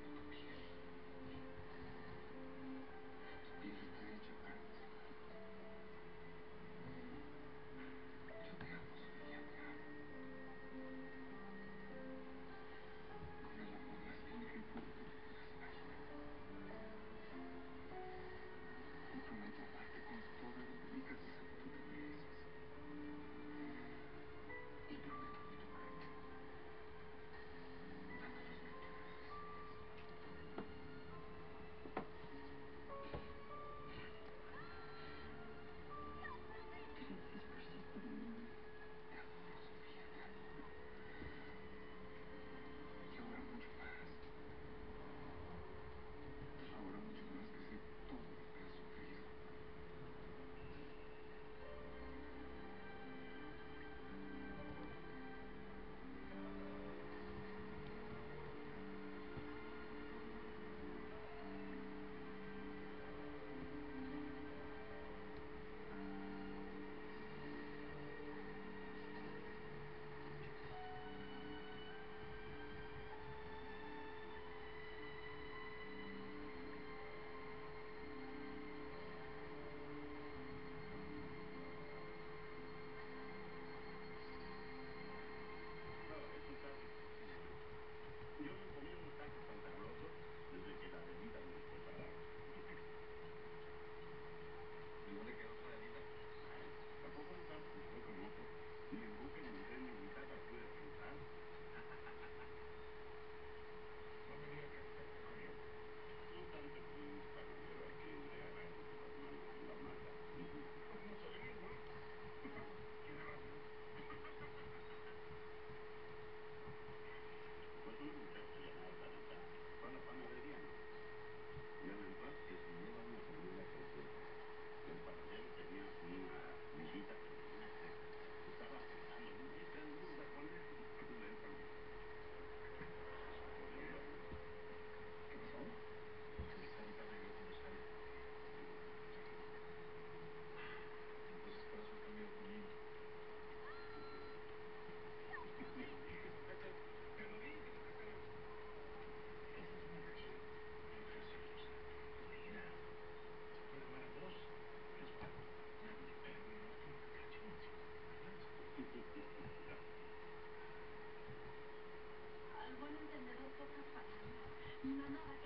No digas eso. Nunca me vas a tener. Tu piel está hecha para mí. Yo te amo, Sofía, te amo. Con el amor más limpio y puro que tú puedas imaginar. Y prometo amarte con toda la delicadeza que tú te mereces. Y prometo no tocarte. Dame los que tú Gracias por ser tan lindo. Te adoro, Sofía, te adoro. Y ahora mucho más. Ahora mucho más que sé todo lo que has sufrido. No, es un caso excepcional. Yo no comí unos tacos tan sabrosos desde que la Adelita me los preparaba. ¿Y dónde quedó tu Adelita? Ay, tampoco no sabes que yo conozco. Ni en buque ni en tren ni en casa pude pensar. No me digas que te comió. No tanto como un panadero hay que regalarse las manos en la masa. Como Mussolini, ¿no? Tiene razón. Pues una muchacha llamada Sarita fue a la panadería, ¿no? Y al entrar que se lleva una familia completa. El panadero tenía una viejita pequeña que estaba pensando muy bien, pero no iba a poner lentamente. ¿Qué pasó? Que Sarita bebió con Mussolini. Entonces por eso cambió conmigo. Te lo dije, esa es una mujer muy preciosa. Mira, se puede amar a dos. Es Paco. Pero no tiene cachorro, ¿verdad? Al buen entendedor, pocas palabras. Mi mamá va a